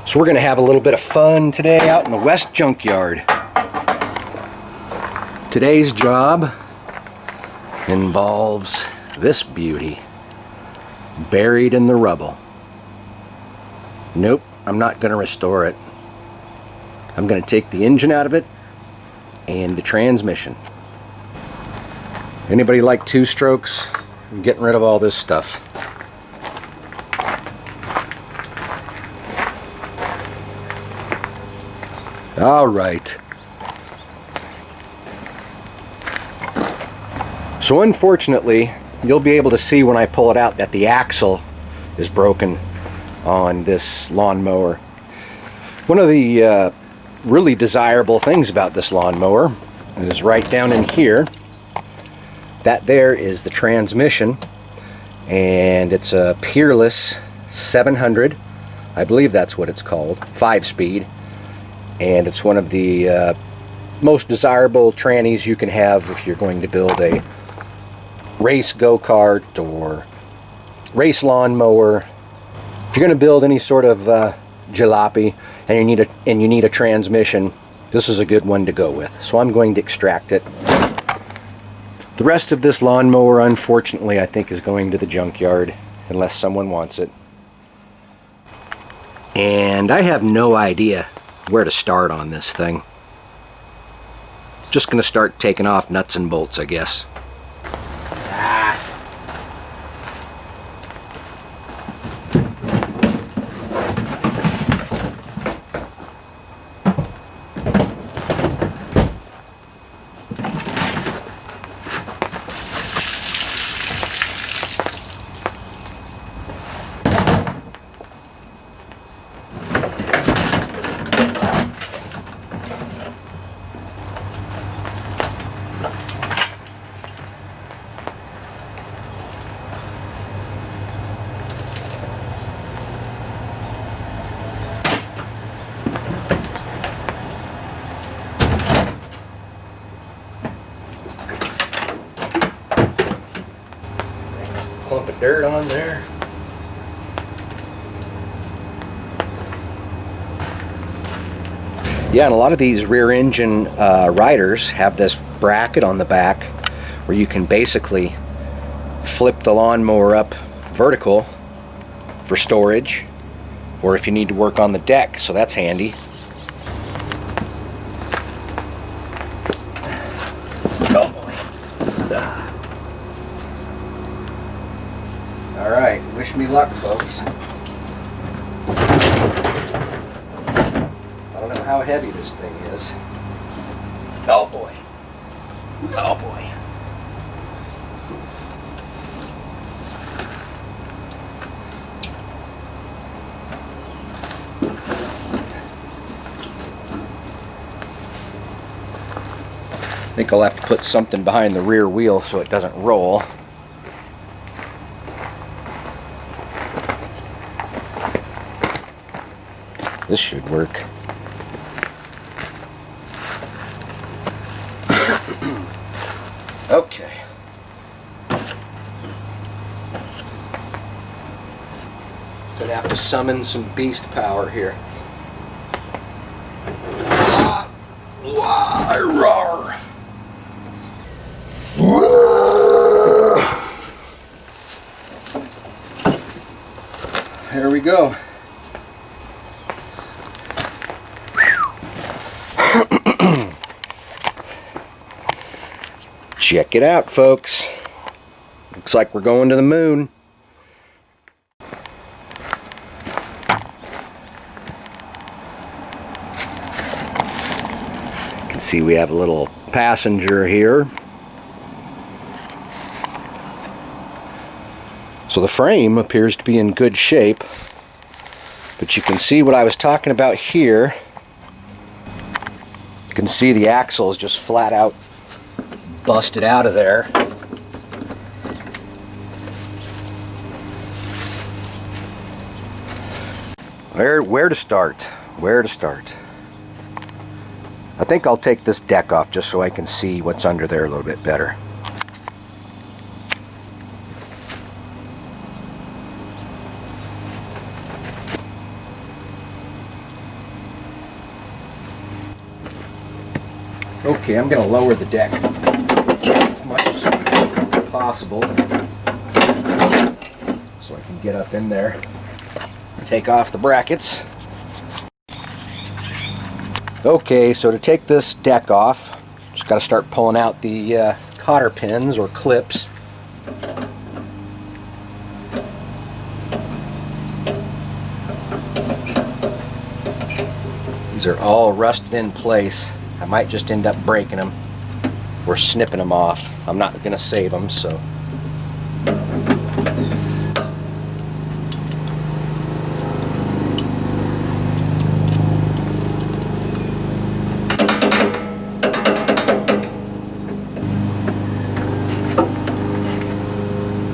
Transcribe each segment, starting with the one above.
So we're going to have a little bit of fun today out in the West Junkyard. Today's job involves this beauty buried in the rubble. Nope, I'm not going to restore it. I'm going to take the engine out of it and the transmission. Anybody like 2 strokes? I'm getting rid of all this stuff. All right. So unfortunately, you'll be able to see when I pull it out that the axle is broken on this lawnmower. One of the really desirable things about this lawnmower is right down in here. That there is the transmission, and it's a Peerless 700. I believe that's what it's called, 5-speed. And it's one of the most desirable trannies you can have if you're going to build a race go-kart or race lawnmower. If you're going to build any sort of jalopy and you need a transmission, this is a good one to go with. So I'm going to extract it. The rest of this lawnmower, unfortunately, I think is going to the junkyard unless someone wants it. And I have no idea where to start on this thing. Just gonna start taking off nuts and bolts, I guess. Clump of dirt on there. Yeah, and a lot of these rear engine riders have this bracket on the back where you can basically flip the lawnmower up vertical for storage, or if you need to work on the deck, so that's handy. Oh boy. Alright, wish me luck, folks. I don't know how heavy this thing is. Oh boy. Oh boy. I think I'll have to put something behind the rear wheel so it doesn't roll. This should work. Okay. Gonna have to summon some beast power here. Roar. There we go. Check it out, folks. Looks like we're going to the moon. You can see we have a little passenger here. So the frame appears to be in good shape, but you can see what I was talking about here. You can see the axle is just flat out busted out of there. Where to start? Where to start? I think I'll take this deck off just so I can see what's under there a little bit better. Okay, I'm going to lower the deck as much as possible so I can get up in there and take off the brackets. Okay, so to take this deck off, just got to start pulling out the cotter pins or clips. These are all rusted in place. I might just end up breaking them or snipping them off. I'm not going to save them, so.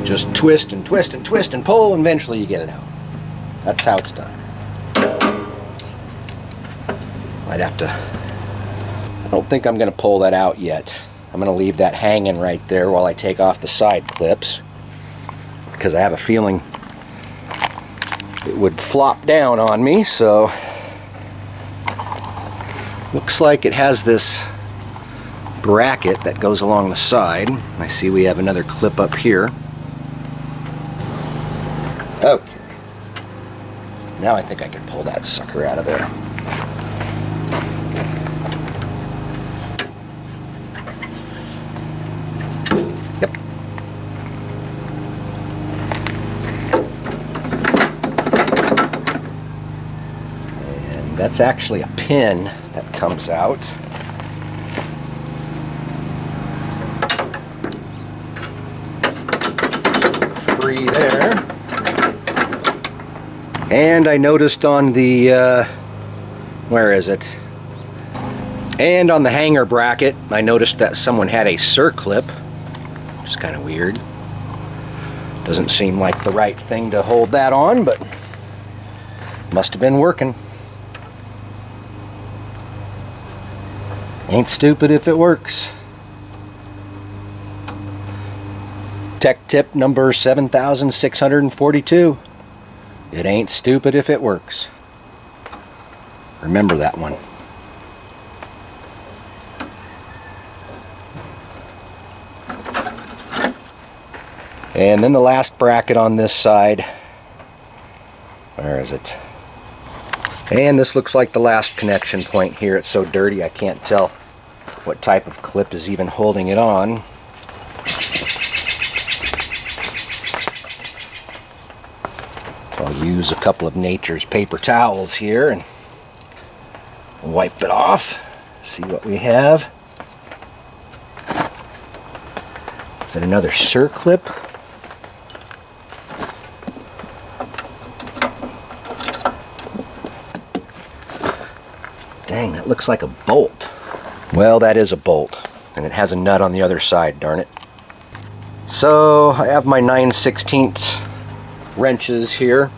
Just twist and twist and twist and pull, and eventually you get it out. That's how it's done. Might have to. I don't think I'm going to pull that out yet. I'm going to leave that hanging right there while I take off the side clips, because I have a feeling it would flop down on me. So looks like it has this bracket that goes along the side. I see we have another clip up here. Okay, now I think I can pull that sucker out of there. Yep. And that's actually a pin that comes out. Free there. And I noticed on the, where is it? And on the hanger bracket, I noticed that someone had a circlip, which is kind of weird. Doesn't seem like the right thing to hold that on, but must have been working. Ain't stupid if it works. Tech tip number 7642. It ain't stupid if it works. Remember that one. And then the last bracket on this side. Where is it? And this looks like the last connection point here. It's so dirty I can't tell what type of clip is even holding it on. I'll use a couple of nature's paper towels here and wipe it off. See what we have. Is that another circlip? Dang, that looks like a bolt. Well, that is a bolt, and it has a nut on the other side, darn it. So I have my 9/16 wrenches here.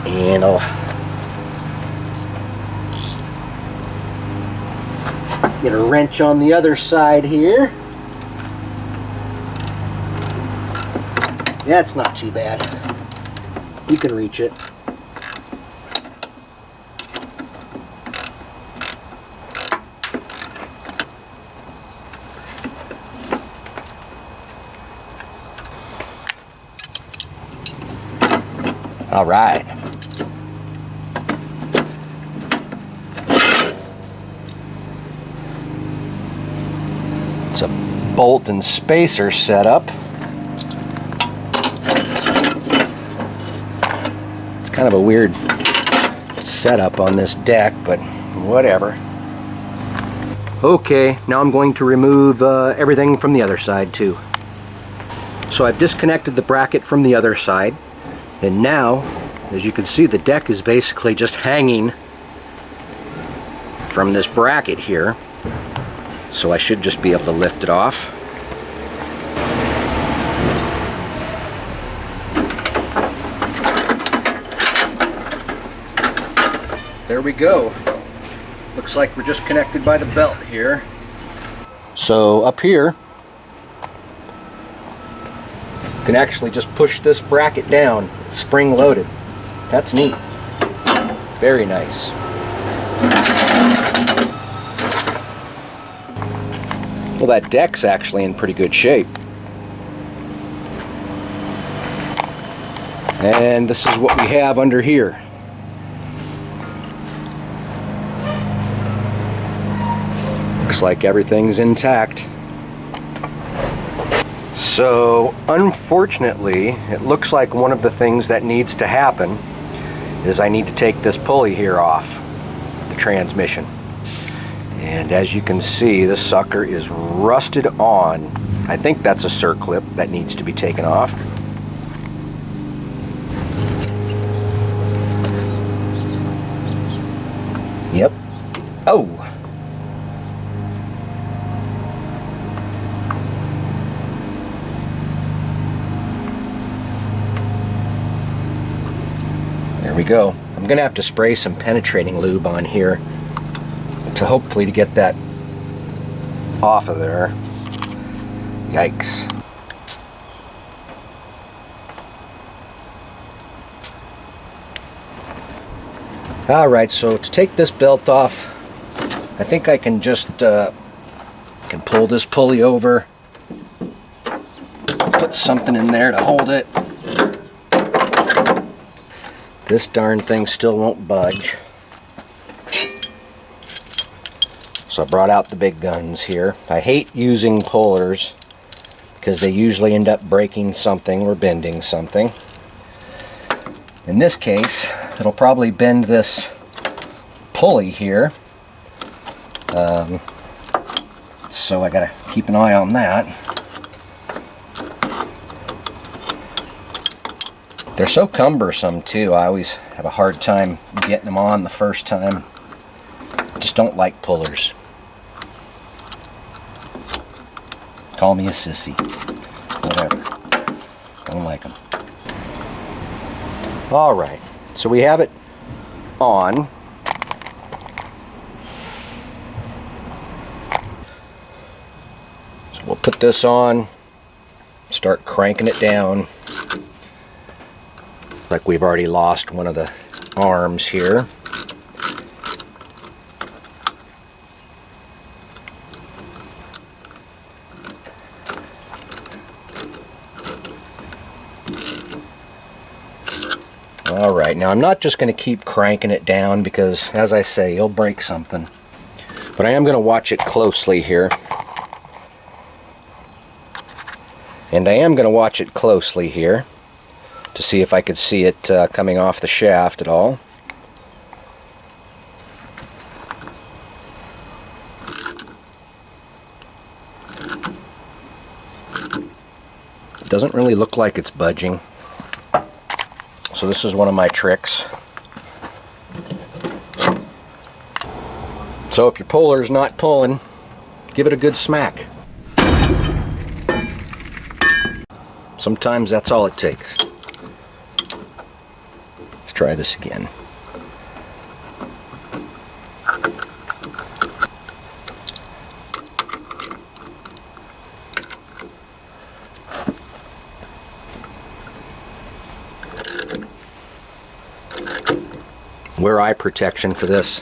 And I'll get a wrench on the other side here. Yeah, it's not too bad. You can reach it. All right. It's a bolt and spacer setup. It's kind of a weird setup on this deck, but whatever. Okay, now I'm going to remove everything from the other side too. So I've disconnected the bracket from the other side, and now, as you can see, the deck is basically just hanging from this bracket here. So I should just be able to lift it off. There we go. Looks like we're just connected by the belt here. So up here, can actually just push this bracket down. It's spring loaded. That's neat. Very nice. Well, that deck's actually in pretty good shape. And this is what we have under here. Looks like everything's intact. So, unfortunately, it looks like one of the things that needs to happen is I need to take this pulley here off the transmission. And as you can see, this sucker is rusted on. I think that's a circlip that needs to be taken off. Yep. Oh! There we go. I'm gonna have to spray some penetrating lube on here to hopefully get that off of there. Yikes. Alright, so to take this belt off, I think I can just can pull this pulley over, put something in there to hold it. This darn thing still won't budge. So I brought out the big guns here. I hate using pullers because they usually end up breaking something or bending something. In this case, it'll probably bend this pulley here. So I gotta keep an eye on that. They're so cumbersome too. I always have a hard time getting them on the first time. I just don't like pullers. Call me a sissy. Whatever. Don't like them. Alright, so we have it on. So we'll put this on, start cranking it down. Like we've already lost one of the arms here. Alright, now I'm not just going to keep cranking it down because, as I say, you'll break something. But I am going to watch it closely here. And I am going to watch it closely here to see if I could see it coming off the shaft at all. It doesn't really look like it's budging. So this is one of my tricks. So if your puller's not pulling, give it a good smack. Sometimes that's all it takes. Let's try this again. Wear eye protection for this.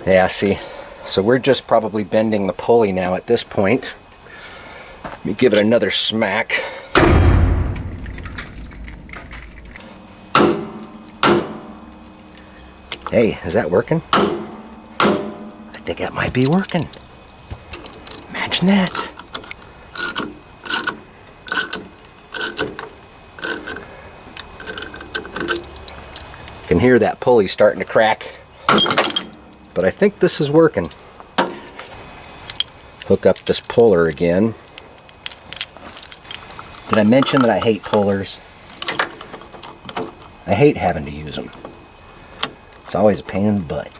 Yeah, see, so we're just probably bending the pulley now at this point. Let me give it another smack. Hey, is that working? I think that might be working. Imagine that. Can hear that pulley starting to crack, but I think this is working. Hook up this puller again. Did I mention that I hate pullers? I hate having to use them. It's always a pain in the butt.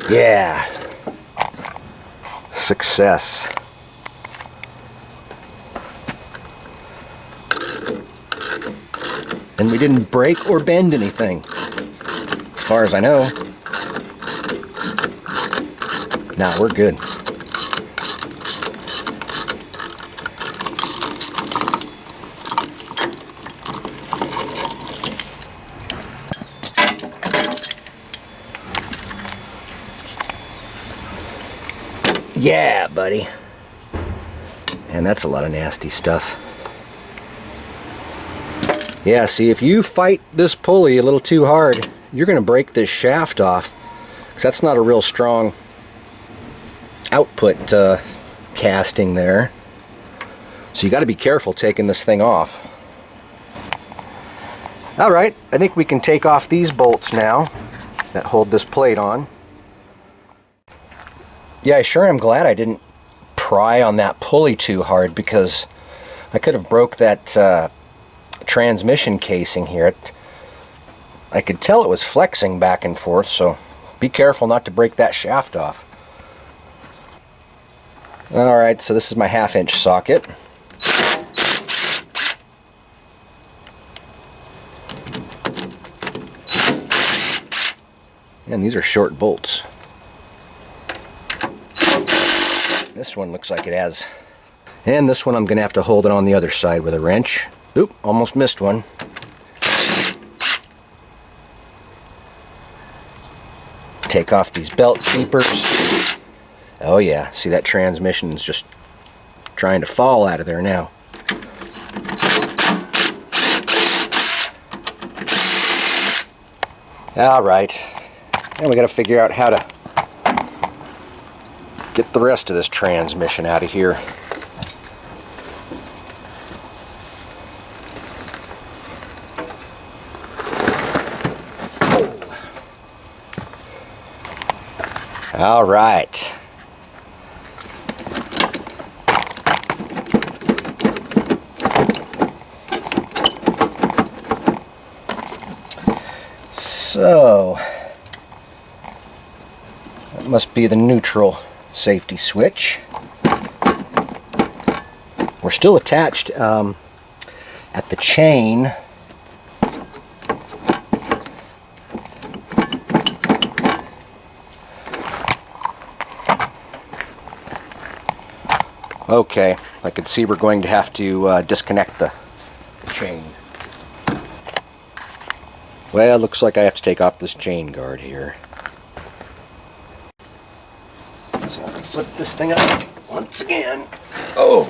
Yeah. Success. And we didn't break or bend anything, as far as I know. Nah, we're good. Yeah, buddy. And that's a lot of nasty stuff. Yeah, see, if you fight this pulley a little too hard, you're going to break this shaft off. 'Cause that's not a real strong output casting there. So you got to be careful taking this thing off. Alright, I think we can take off these bolts now that hold this plate on. Yeah, I sure am glad I didn't pry on that pulley too hard, because I could have broke that transmission casing here. I could tell it was flexing back and forth, so be careful not to break that shaft off. Alright, so this is my 1/2-inch socket. And these are short bolts. This one looks like it has. And this one I'm going to have to hold it on the other side with a wrench. Oop, almost missed one. Take off these belt keepers. Oh yeah, see, that transmission is just trying to fall out of there now. Alright, now we got to figure out how to get the rest of this transmission out of here. All right. So, that must be the neutral safety switch. We're still attached at the chain. Okay, I can see we're going to have to disconnect the chain. Well, it looks like I have to take off this chain guard here. So I can flip this thing up once again. Oh!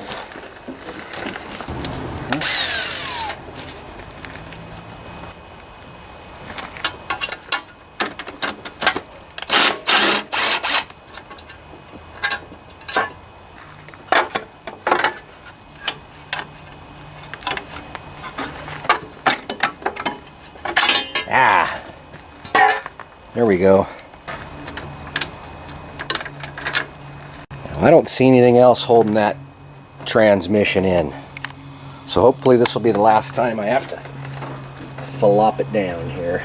Ah! There we go. I don't see anything else holding that transmission in. So hopefully this will be the last time I have to flop it down here.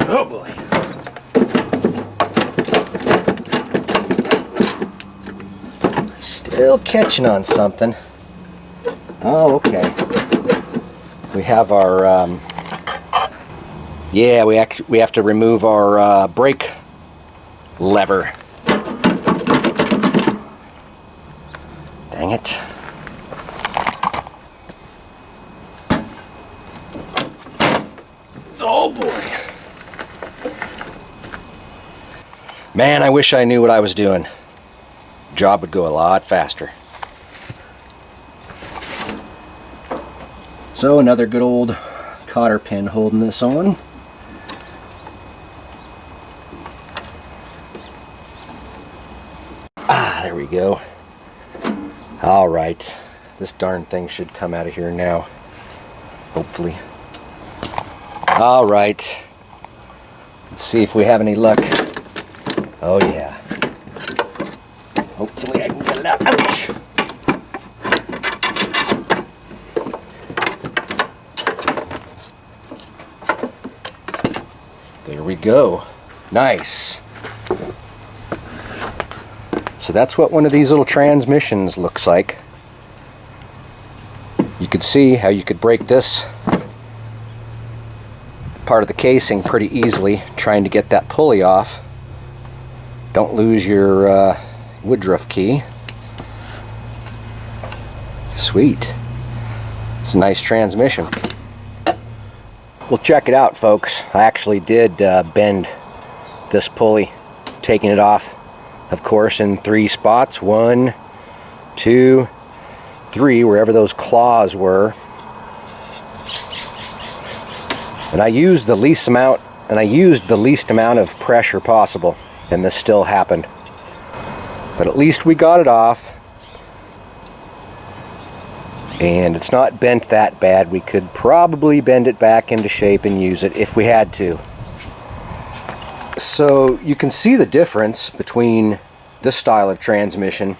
Oh boy. Still catching on something. Oh, okay. We have our, yeah, we have to remove our brake lever. Dang it. Oh boy. Man, I wish I knew what I was doing. Job would go a lot faster. So another good old cotter pin holding this on. Ah, there we go. All right, this darn thing should come out of here now, hopefully. All right, let's see if we have any luck. Oh yeah. Hopefully I can get it out. Ouch! There we go. Nice. So that's what one of these little transmissions looks like. You could see how you could break this part of the casing pretty easily trying to get that pulley off. Don't lose your woodruff key. Sweet. It's a nice transmission. Well, check it out, folks. I actually did bend this pulley, taking it off, of course, in 3 spots. 1, 2, 3, wherever those claws were. And I used the least amount of pressure possible, and this still happened. But at least we got it off. And it's not bent that bad. We could probably bend it back into shape and use it if we had to. So you can see the difference between this style of transmission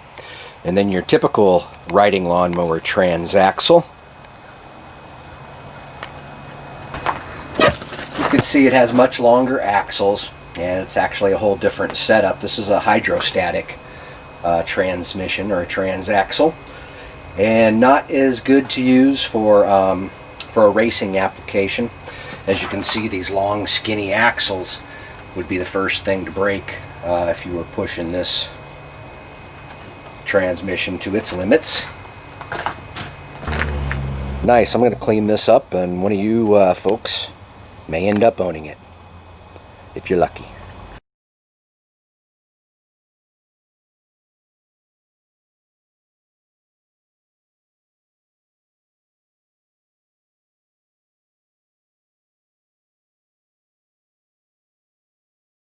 and then your typical riding lawnmower transaxle. You can see it has much longer axles, and it's actually a whole different setup. This is a hydrostatic transmission, or a transaxle, and not as good to use for a racing application. As you can see, these long skinny axles would be the first thing to break if you were pushing this transmission to its limits. Nice. I'm going to clean this up, and one of you folks may end up owning it if you're lucky.